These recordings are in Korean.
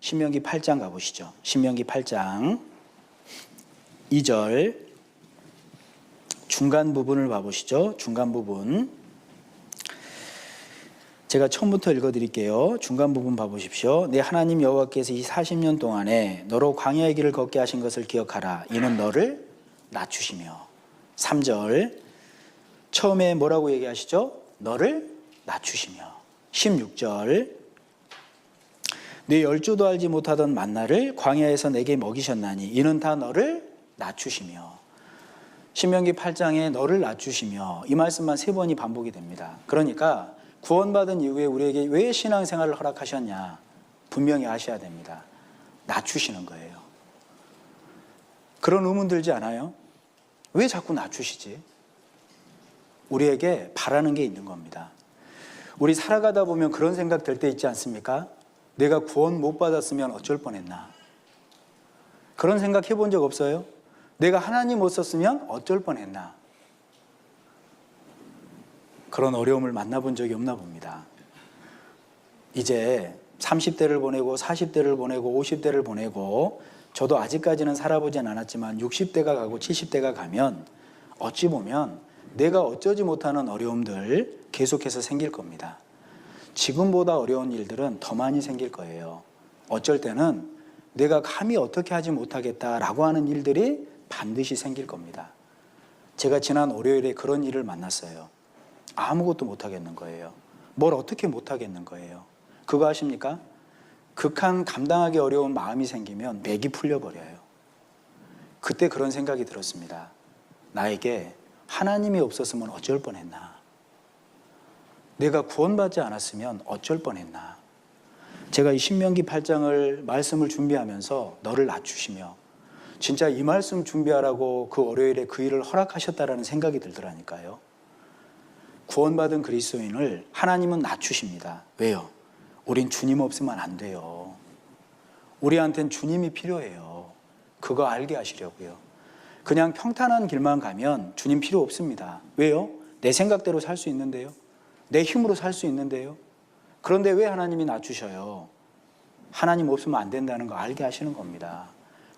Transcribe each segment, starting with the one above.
신명기 8장 가보시죠. 신명기 8장 2절 중간 부분을 봐보시죠. 중간 부분. 제가 처음부터 읽어드릴게요. 중간 부분 봐보십시오. 내 하나님 여호와께서 이 40년 동안에 너로 광야의 길을 걷게 하신 것을 기억하라. 이는 너를 낮추시며. 3절 처음에 뭐라고 얘기하시죠? 너를 낮추시며. 16절 내 열조도 알지 못하던 만나를 광야에서 내게 먹이셨나니 이는 다 너를 낮추시며. 신명기 8장에 너를 낮추시며 이 말씀만 3번이 반복이 됩니다. 그러니까 구원받은 이후에 우리에게 왜 신앙생활을 허락하셨냐 분명히 아셔야 됩니다. 낮추시는 거예요. 그런 의문 들지 않아요? 왜 자꾸 낮추시지? 우리에게 바라는 게 있는 겁니다. 우리 살아가다 보면 그런 생각 들 때 있지 않습니까? 내가 구원 못 받았으면 어쩔 뻔했나? 그런 생각 해본 적 없어요? 내가 하나님 못 썼으면 어쩔 뻔했나? 그런 어려움을 만나본 적이 없나 봅니다. 이제 30대를 보내고 40대를 보내고 50대를 보내고 저도 아직까지는 살아보진 않았지만 60대가 가고 70대가 가면 어찌 보면 내가 어쩌지 못하는 어려움들 계속해서 생길 겁니다. 지금보다 어려운 일들은 더 많이 생길 거예요. 어쩔 때는 내가 감히 어떻게 하지 못하겠다라고 하는 일들이 반드시 생길 겁니다. 제가 지난 월요일에 그런 일을 만났어요. 아무것도 못하겠는 거예요. 뭘 어떻게 못하겠는 거예요. 그거 아십니까? 극한 감당하기 어려운 마음이 생기면 맥이 풀려버려요. 그때 그런 생각이 들었습니다. 나에게 하나님이 없었으면 어쩔 뻔했나? 내가 구원받지 않았으면 어쩔 뻔했나? 제가 이 신명기 8장을 말씀을 준비하면서 너를 낮추시며 진짜 이 말씀 준비하라고 그 월요일에 그 일을 허락하셨다라는 생각이 들더라니까요. 구원받은 그리스도인을 하나님은 낮추십니다. 왜요? 우린 주님 없으면 안 돼요. 우리한텐 주님이 필요해요. 그거 알게 하시려고요. 그냥 평탄한 길만 가면 주님 필요 없습니다. 왜요? 내 생각대로 살 수 있는데요. 내 힘으로 살 수 있는데요. 그런데 왜 하나님이 낮추셔요? 하나님 없으면 안 된다는 거 알게 하시는 겁니다.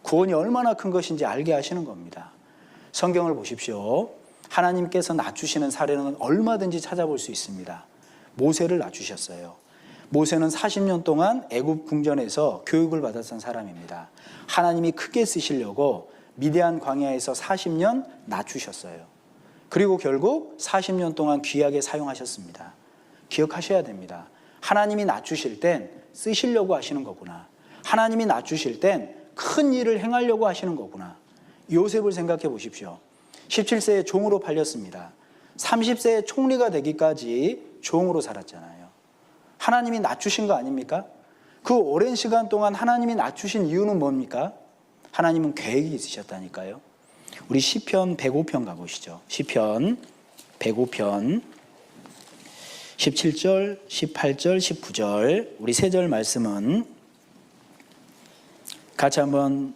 구원이 얼마나 큰 것인지 알게 하시는 겁니다. 성경을 보십시오. 하나님께서 낮추시는 사례는 얼마든지 찾아볼 수 있습니다. 모세를 낮추셨어요. 모세는 40년 동안 애굽 궁전에서 교육을 받았던 사람입니다. 하나님이 크게 쓰시려고 미디안 광야에서 40년 낮추셨어요. 그리고 결국 40년 동안 귀하게 사용하셨습니다. 기억하셔야 됩니다. 하나님이 낮추실 땐 쓰시려고 하시는 거구나. 하나님이 낮추실 땐 큰 일을 행하려고 하시는 거구나. 요셉을 생각해 보십시오. 17세에 종으로 팔렸습니다. 30세에 총리가 되기까지 종으로 살았잖아요. 하나님이 낮추신 거 아닙니까? 그 오랜 시간 동안 하나님이 낮추신 이유는 뭡니까? 하나님은 계획이 있으셨다니까요. 우리 시편 105편 가보시죠. 시편 105편 17절, 18절, 19절 우리 3절 말씀은 같이 한번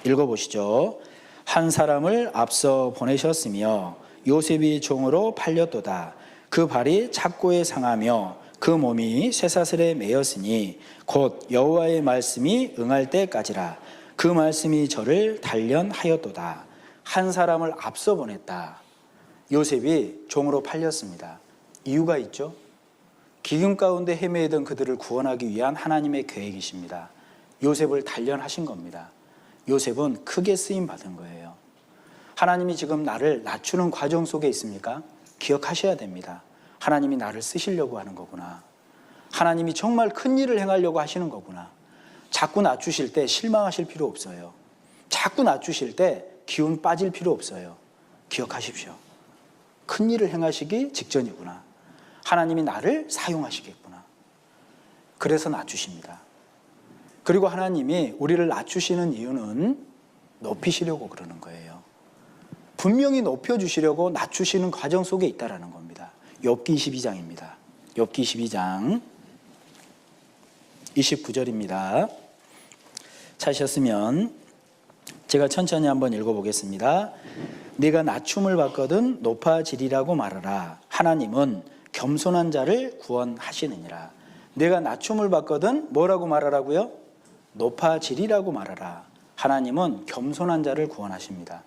읽어보시죠. 한 사람을 앞서 보내셨으며 요셉이 종으로 팔렸도다. 그 발이 착고에 상하며 그 몸이 쇠사슬에 매였으니 곧 여호와의 말씀이 응할 때까지라. 그 말씀이 저를 단련하였도다. 한 사람을 앞서 보냈다. 요셉이 종으로 팔렸습니다. 이유가 있죠. 기근 가운데 헤매이던 그들을 구원하기 위한 하나님의 계획이십니다. 요셉을 단련하신 겁니다. 요셉은 크게 쓰임받은 거예요. 하나님이 지금 나를 낮추는 과정 속에 있습니까? 기억하셔야 됩니다. 하나님이 나를 쓰시려고 하는 거구나. 하나님이 정말 큰 일을 행하려고 하시는 거구나. 자꾸 낮추실 때 실망하실 필요 없어요. 자꾸 낮추실 때 기운 빠질 필요 없어요. 기억하십시오. 큰 일을 행하시기 직전이구나. 하나님이 나를 사용하시겠구나. 그래서 낮추십니다. 그리고 하나님이 우리를 낮추시는 이유는 높이시려고 그러는 거예요. 분명히 높여주시려고 낮추시는 과정 속에 있다는 겁니다. 욥기 22장입니다. 욥기 22장 29절입니다. 찾으셨으면 제가 천천히 한번 읽어보겠습니다. 네가 낮춤을 받거든 높아지리라고 말하라. 하나님은 겸손한 자를 구원하시느니라. 내가 낮춤을 받거든 뭐라고 말하라고요? 높아지리라고 말하라. 하나님은 겸손한 자를 구원하십니다.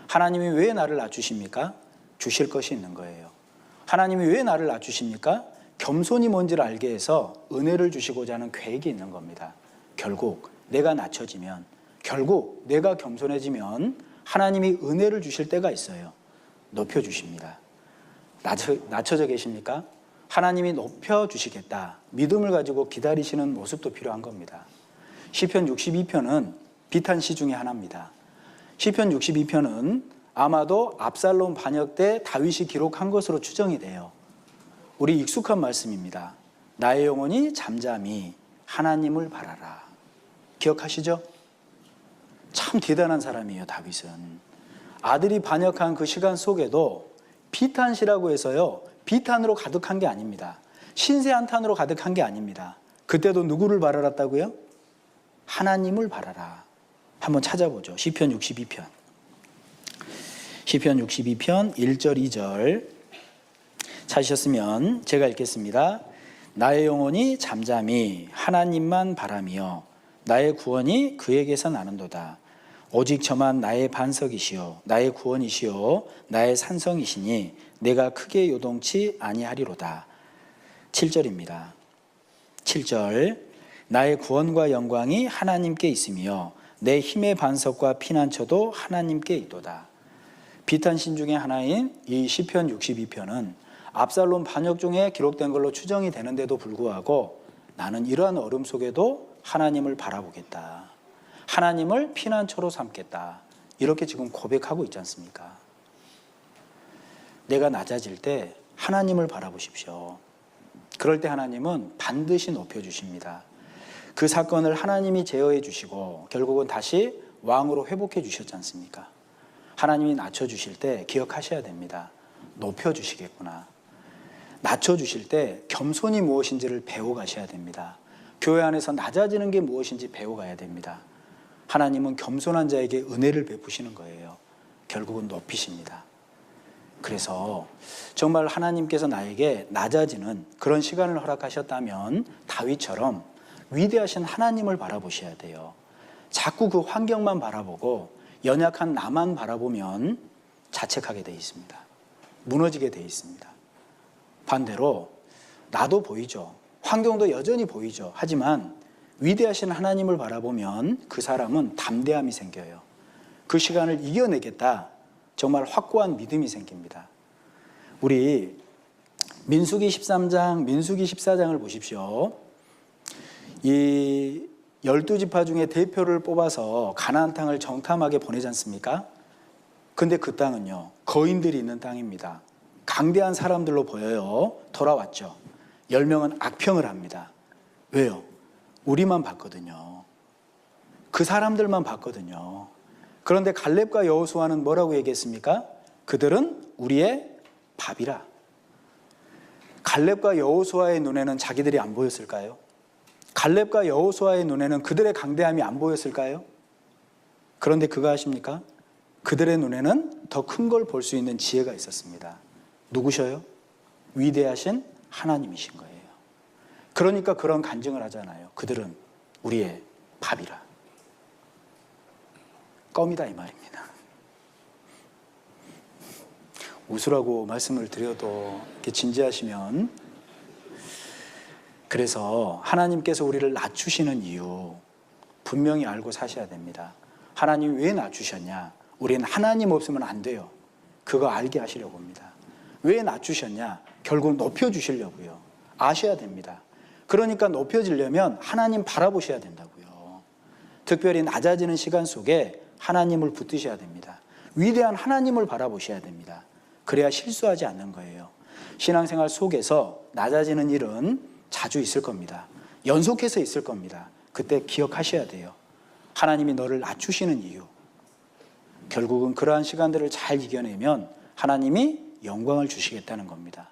하나님이 왜 나를 낮추십니까? 주실 것이 있는 거예요. 하나님이 왜 나를 낮추십니까? 겸손이 뭔지를 알게 해서 은혜를 주시고자 하는 계획이 있는 겁니다. 결국 내가 낮춰지면, 결국 내가 겸손해지면 하나님이 은혜를 주실 때가 있어요. 높여주십니다. 낮춰져 계십니까? 하나님이 높여주시겠다. 믿음을 가지고 기다리시는 모습도 필요한 겁니다. 시편 62편은 비탄시 중에 하나입니다. 시편 62편은 아마도 압살롬 반역 때 다윗이 기록한 것으로 추정이 돼요. 우리 익숙한 말씀입니다. 나의 영혼이 잠잠히 하나님을 바라라. 기억하시죠? 참 대단한 사람이에요, 다윗은. 아들이 반역한 그 시간 속에도 비탄시라고 해서요, 비탄으로 가득한 게 아닙니다. 신세 한탄으로 가득한 게 아닙니다. 그때도 누구를 바라랐다고요? 하나님을 바라라. 한번 찾아보죠. 시편 62편. 시편 62편 1절 2절 찾으셨으면 제가 읽겠습니다. 나의 영혼이 잠잠히 하나님만 바라며 나의 구원이 그에게서 나는도다. 오직 저만 나의 반석이시요 나의 구원이시요 나의 산성이시니 내가 크게 요동치 아니하리로다. 7절입니다. 7절 나의 구원과 영광이 하나님께 있으며 내 힘의 반석과 피난처도 하나님께 있도다. 비탄신 중에 하나인 이 시편 62편은 압살롬 반역 중에 기록된 걸로 추정이 되는데도 불구하고 나는 이러한 어려움 속에도 하나님을 바라보겠다. 하나님을 피난처로 삼겠다. 이렇게 지금 고백하고 있지 않습니까? 내가 낮아질 때 하나님을 바라보십시오. 그럴 때 하나님은 반드시 높여주십니다. 그 사건을 하나님이 제어해 주시고 결국은 다시 왕으로 회복해 주셨지 않습니까? 하나님이 낮춰주실 때 기억하셔야 됩니다. 높여주시겠구나. 낮춰주실 때 겸손이 무엇인지를 배워가셔야 됩니다. 교회 안에서 낮아지는 게 무엇인지 배워가야 됩니다. 하나님은 겸손한 자에게 은혜를 베푸시는 거예요. 결국은 높이십니다. 그래서 정말 하나님께서 나에게 낮아지는 그런 시간을 허락하셨다면 다윗처럼 위대하신 하나님을 바라보셔야 돼요. 자꾸 그 환경만 바라보고 연약한 나만 바라보면 자책하게 돼 있습니다. 무너지게 돼 있습니다. 반대로 나도 보이죠. 환경도 여전히 보이죠. 하지만 위대하신 하나님을 바라보면 그 사람은 담대함이 생겨요. 그 시간을 이겨내겠다. 정말 확고한 믿음이 생깁니다. 우리 민수기 13장, 민수기 14장을 보십시오. 이 12지파 중에 대표를 뽑아서 가나안 땅을 정탐하게 보내지 않습니까? 근데 그 땅은요, 거인들이 있는 땅입니다. 강대한 사람들로 보여요. 돌아왔죠. 10명은 악평을 합니다. 왜요? 우리만 봤거든요. 그 사람들만 봤거든요. 그런데 갈렙과 여호수아는 뭐라고 얘기했습니까? 그들은 우리의 밥이라. 갈렙과 여호수아의 눈에는 자기들이 안 보였을까요? 갈렙과 여호수아의 눈에는 그들의 강대함이 안 보였을까요? 그런데 그거 아십니까? 그들의 눈에는 더 큰 걸 볼 수 있는 지혜가 있었습니다. 누구셔요? 위대하신 하나님이신 거예요. 그러니까 그런 간증을 하잖아요. 그들은 우리의 밥이라. 껌이다 이 말입니다. 웃으라고 말씀을 드려도 이렇게 진지하시면, 그래서 하나님께서 우리를 낮추시는 이유 분명히 알고 사셔야 됩니다. 하나님이 왜 낮추셨냐? 우리는 하나님 없으면 안 돼요. 그거 알게 하시려고 합니다. 왜 낮추셨냐? 결국 높여주시려고요. 아셔야 됩니다. 그러니까 높여지려면 하나님 바라보셔야 된다고요. 특별히 낮아지는 시간 속에 하나님을 붙드셔야 됩니다. 위대한 하나님을 바라보셔야 됩니다. 그래야 실수하지 않는 거예요. 신앙생활 속에서 낮아지는 일은 자주 있을 겁니다. 연속해서 있을 겁니다. 그때 기억하셔야 돼요. 하나님이 너를 낮추시는 이유. 결국은 그러한 시간들을 잘 이겨내면 하나님이 영광을 주시겠다는 겁니다.